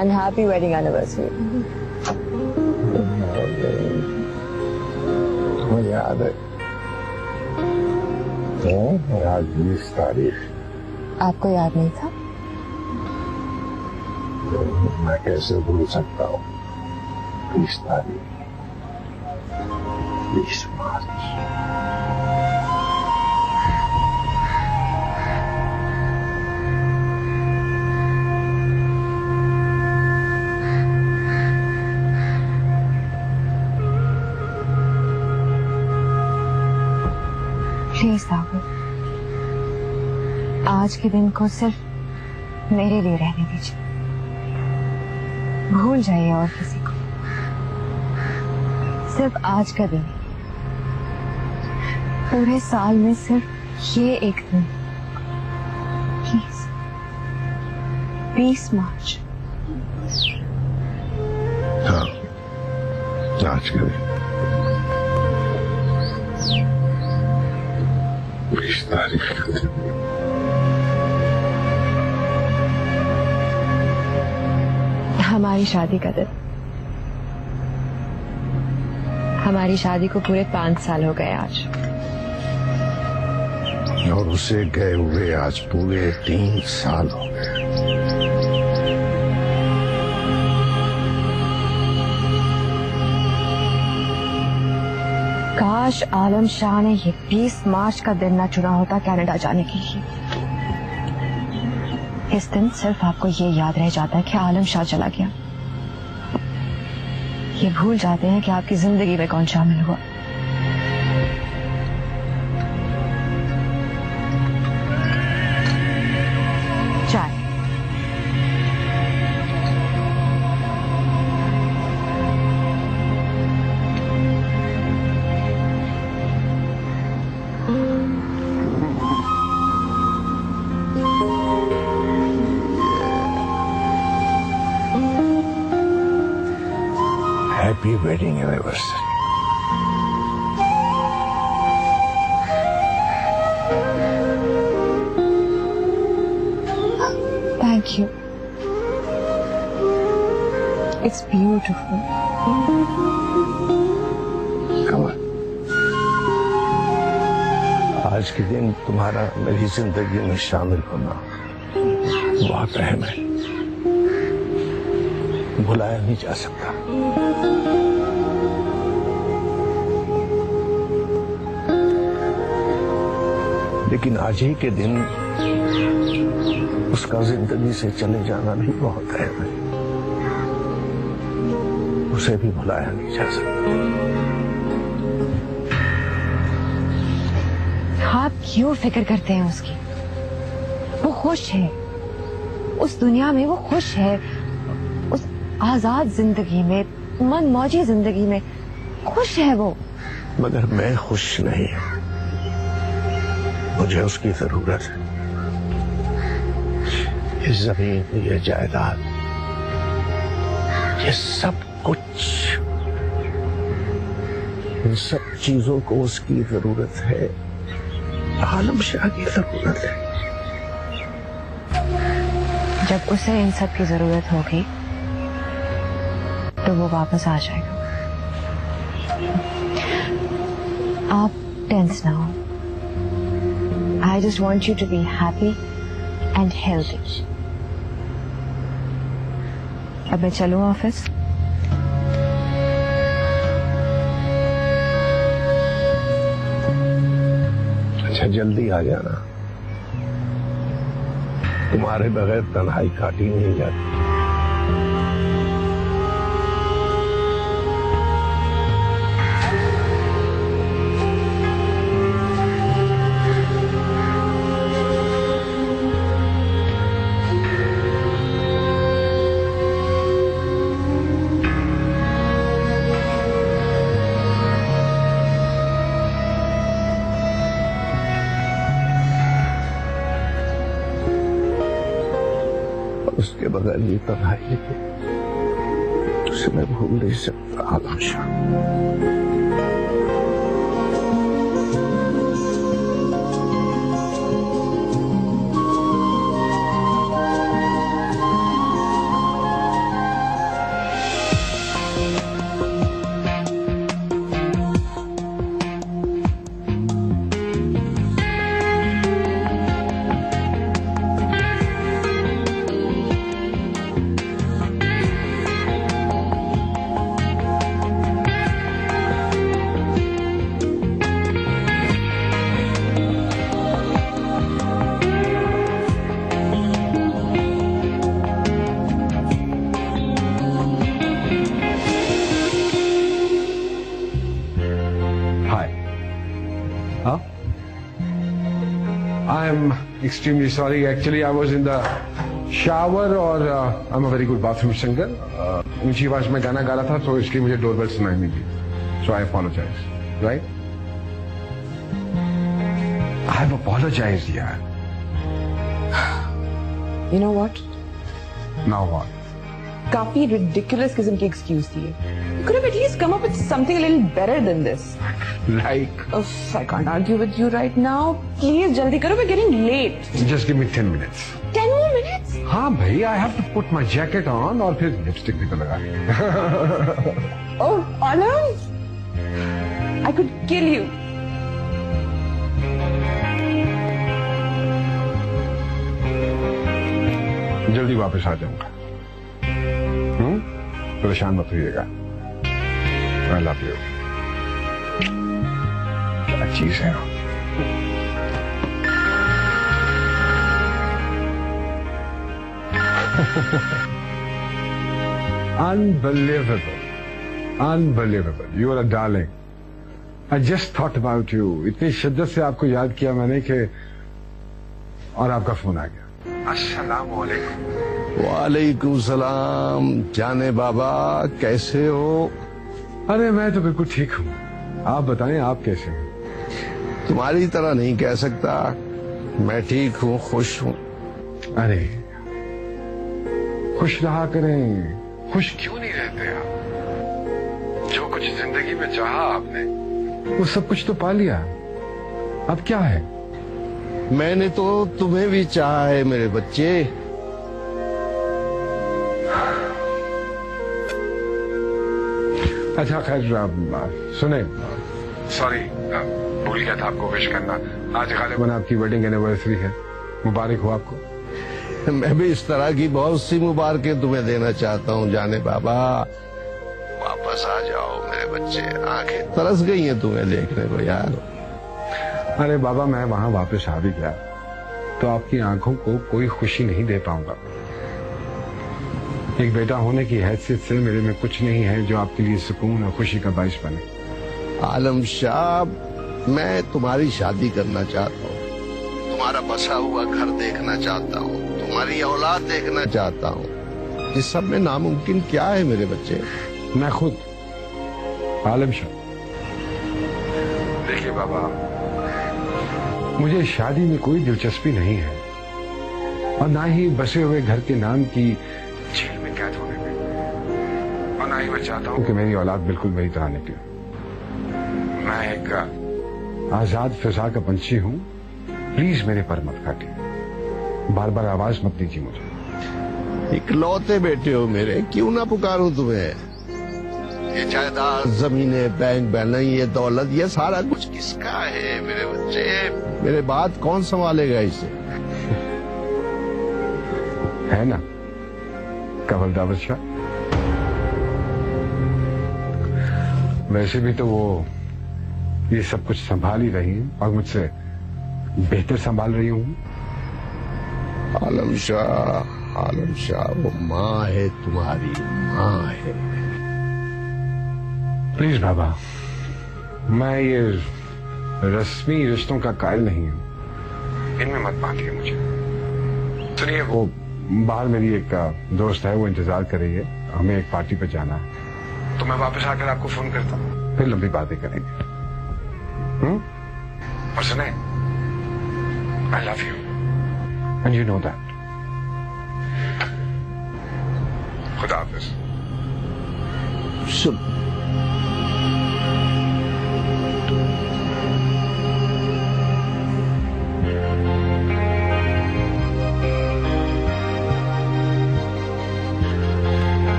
and happy wedding anniversary. मुझे याद है आज 20 तारीख। आपको याद नहीं था? मैं कैसे भूल सकता हूँ 20 तारीख 20 मार्च। प्लीज सागर, आज के दिन को सिर्फ मेरे लिए रहने दीजिए। भूल जाइए और किसी को, सिर्फ आज का दिन, पूरे साल में सिर्फ ये एक दिन, प्लीज। 20 मार्च। हाँ, आज का दिन 20 तारीख का दिन। हमारी शादी का दिन। हमारी शादी को पूरे 5 साल हो गए आज। और उसे गए हुए आज पूरे 3 साल हो गए। काश आलम शाह ने ये 20 मार्च का दिन ना चुना होता कनाडा जाने के लिए। इस दिन सिर्फ आपको ये याद रह जाता है कि आलम शाह चला गया। ये भूल जाते हैं कि आपकी जिंदगी में कौन शामिल हुआ। चाय। Happy wedding anniversary. Thank you. It's beautiful. Come on. आज के दिन तुम्हारा मेरी जिंदगी में शामिल होना बहुत अहम है, भुलाया नहीं जा सकता। लेकिन आज ही के दिन उसका जिंदगी से चले जाना भी बहुत अहम है, उसे भी भुलाया नहीं जा सकता। आप क्यों फिक्र करते हैं उसकी? वो खुश है, उस दुनिया में वो खुश है, उस आजाद जिंदगी में, मनमौजी जिंदगी में खुश है वो। मगर मैं खुश नहीं, मुझे उसकी जरूरत है। ये जमीन, ये जायदाद, ये सब कुछ, इन सब चीजों को उसकी जरूरत है, आलम शाह की जरूरत है। जब उसे इन सब की जरूरत होगी तो वो वापस आ जाएगा। आप टेंस ना हो। I just want you to be happy and healthy. अब मैं चलूं ऑफिस? अच्छा, जल्दी आ जाना, तुम्हारे बगैर तन्हाई काटी नहीं जाती। उसके बगैर ये तन्हाई उसे मैं भूल नहीं सकता आलम Shah. I am extremely sorry. Actually, I was in the shower और I'm a very good bathroom singer. ऊंची आवाज में गाना गा रहा था तो इसलिए मुझे डोरबेल सुनाई नहीं दी. So I apologize. Right? I have apologized, यार. You know what? Now what? काफी ridiculous किस्म की excuse थी ये. You could have at least come up with something a little better than this. Like? Uff, I can't argue with you right now. Please, जल्दी करो, we're getting late. Just give me 10 minutes. 10 more minutes? हाँ भाई, I have to put my jacket on और फिर lipstick भी तो लगा. Oh, Alam! I could kill you. जल्दी वापस आ जाऊंगा. परेशान मत होइएगा. I love you. क्या चीज है. Unbelievable. Unbelievable. You are a darling. I just thought about you. इतनी शिद्दत से आपको याद किया मैंने कि और आपका फोन आ गया. अस्सलाम वालेकुम. वालेकुम सलाम. जाने बाबा, कैसे हो? अरे मैं तो बिल्कुल ठीक हूँ. आप बताएं, आप कैसे हैं? तुम्हारी तरह नहीं कह सकता. मैं ठीक हूँ, खुश हूँ. अरे खुश रहा करें. खुश क्यों नहीं रहते आप? जो कुछ जिंदगी में चाहा आपने, वो सब कुछ तो पा लिया. अब क्या है? मैंने तो तुम्हें भी चाहा है मेरे बच्चे. अच्छा खैर, सुने, सॉरी भूल गया था आपको विश करना. आज गालिबन आपकी वेडिंग एनिवर्सरी है. मुबारक हो आपको. मैं भी इस तरह की बहुत सी मुबारकें तुम्हें देना चाहता हूँ जाने बाबा. वापस आ जाओ मेरे बच्चे. आंखें तरस गई हैं तुम्हें देखने को यार. अरे बाबा, मैं वहां वापस आ भी गया तो आपकी आंखों को कोई खुशी नहीं दे पाऊंगा. एक बेटा होने की हैसियत से मेरे में कुछ नहीं है जो आपके लिए सुकून और खुशी का बाइस बने. आलम शाह, मैं तुम्हारी शादी करना चाहता हूँ. तुम्हारा बसा हुआ घर देखना चाहता हूँ. तुम्हारी औलाद देखना चाहता हूँ. इस सब में नामुमकिन क्या है मेरे बच्चे? मैं खुद आलम शाह. देखिए बाबा, मुझे शादी में कोई दिलचस्पी नहीं है और ना ही बसे हुए घर के नाम की जेल में कैद होने में, और ना ही मैं चाहता हूं कि मेरी औलाद बिल्कुल मेरी तरह निकले. मैं एक आजाद फिजा का पंछी हूं. प्लीज मेरे पर मत काटिए. बार बार आवाज मत दीजिए मुझे. इकलौते बेटे हो मेरे, क्यों ना पुकारूं तुम्हें. ये जायदाद, जमीनें, बैंक बैलेंस, ये दौलत, ये सारा कुछ किसका है मेरे बच्चे? मेरे बाद कौन संभालेगा इसे? है ना कंवल दावत शाह. वैसे भी तो वो ये सब कुछ संभाल ही रही है और मुझसे बेहतर संभाल रही हूँ. आलम शाह, वो माँ है, तुम्हारी माँ है. प्लीज बाबा, मैं ये रस्मी रिश्तों का कायल नहीं हूँ. इनमें मत बांधिए मुझे. सुनिए, वो बाहर मेरी एक दोस्त है, वो इंतजार कर रही है. हमें एक पार्टी पे जाना है तो मैं वापस आकर आपको फोन करता हूँ. फिर लंबी बातें करेंगे. और सुने, I love you and you know that. खुदा हाफिज.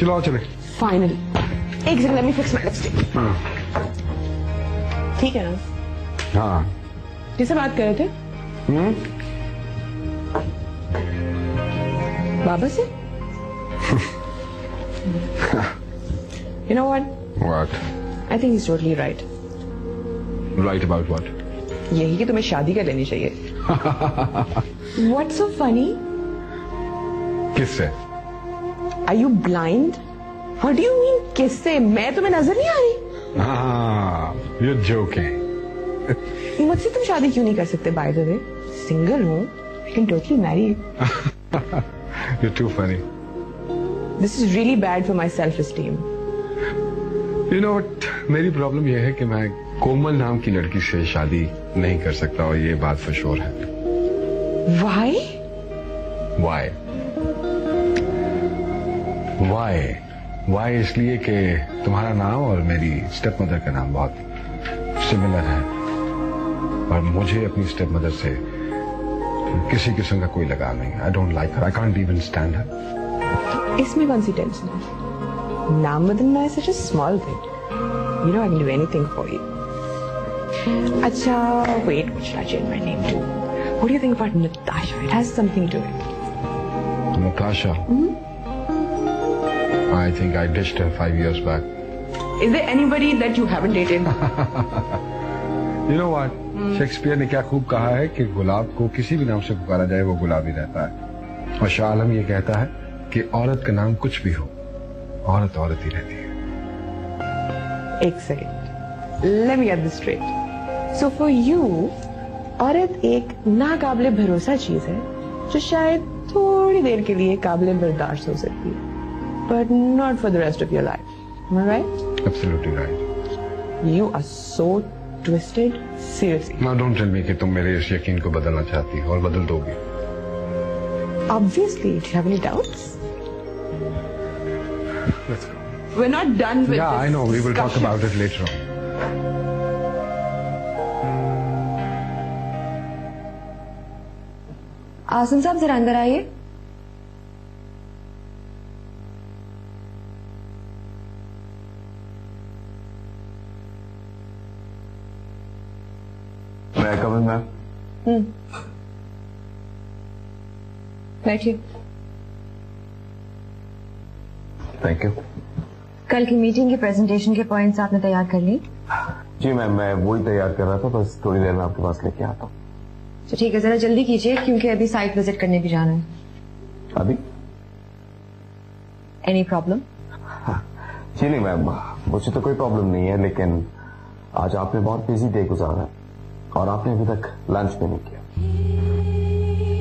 चलो चले. Finally. एक second, let me fix my lipstick. ठीक है ना? हाँ. किससे बात कर रहे थे? बाबा से? You know what? What? I think he's totally right. Right about what? यही कि तुम्हें शादी कर लेनी चाहिए. What's so funny? किससे? Are you blind? What do you mean किससे? मैं तुम्हें नजर नहीं आ रही? Ah, you're joking. मुझसे तुम शादी क्यों नहीं कर सकते? बाय द वे, सिंगल हूँ, I can totally marry you. You're too funny. This is really bad for my self esteem. You know what? मेरी प्रॉब्लम यह है कि मैं कोमल नाम की लड़की से शादी नहीं कर सकता, और ये बात फॉर श्योर है। Why? Why? Why? Why इसलिए कि तुम्हारा नाम और मेरी स्टेप मदर का नाम बहुत सिमिलर है, और मुझे अपनी स्टेप मदर से किसी किस्म का कोई लगाव नहीं है। I don't like her. I can't even stand her. इसमें कौन सी टेंशन है? नाम बदलना है such a small thing. You know I can do anything for you. अच्छा, wait, what should I change my name to? What do you think about Natasha? It has something to it. Natasha. I think I ditched her 5 years back. Is there anybody that you haven't dated? You know what? Shakespeare ने क्या खूब कहा है कि गुलाब को किसी भी नाम से पुकारा जाए वो गुलाब ही रहता है, और शाह आलम ये कहता है कि औरत का नाम कुछ भी हो, औरत औरत ही रहती है। एक second, let me get this straight. So for you, औरत एक नाकाबिले भरोसा चीज है जो शायद थोड़ी देर के लिए काबिले बर्दाश्त हो सकती है, but not for the rest of your life. Am I right? Absolutely right. You are so twisted. Seriously. Now don't tell me कि तुम मेरे इस यकीन को बदलना चाहती हो और बदल दोगी। Obviously. Do you have any doubts? Let's go. We're not done with Yeah, this I know. We will talk discussion. about it later on. Asim साहब जरा अंदर आइए। मैं कमिंग मैम। बैठिए। Thank you. कल की मीटिंग की प्रेजेंटेशन के पॉइंट्स आपने तैयार कर लिए? जी मैम, मैं वही तैयार कर रहा था, बस थोड़ी देर में आपके पास लेके आता हूँ। तो ठीक है, जरा जल्दी कीजिए क्योंकि अभी साइट विजिट करने भी जाना है। अभी? Any problem? जी नहीं मैम, मुझे तो कोई प्रॉब्लम नहीं है, लेकिन आज आपने बहुत बिजी डे गुजारा है और आपने अभी तक लंच भी नहीं किया।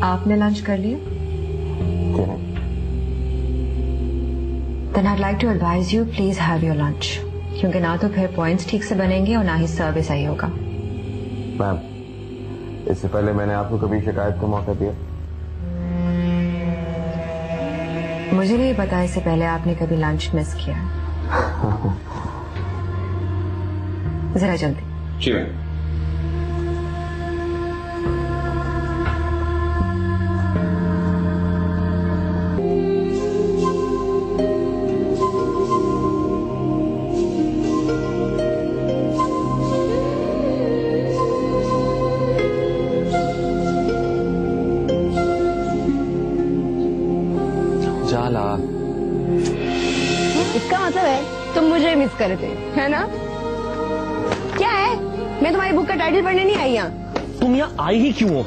आपने लंच कर लिया? जी नहीं। Then I'd like to advise you, please have your lunch. क्योंकि ना तो फिर पॉइंट्स ठीक से बनेंगे और ना ही सर्विस सही होगा। मैम, इससे पहले मैंने आपको कभी शिकायत का मौका दिया? मुझे नहीं पता इससे पहले आपने कभी लंच मिस किया। जरा जल्दी। जी मैम। जाला। इसका मतलब है तुम मुझे मिस कर रहे थे, है ना? क्या है? मैं तुम्हारी बुक का टाइटल पढ़ने नहीं आई यहाँ। तुम यहाँ आई ही क्यों हो?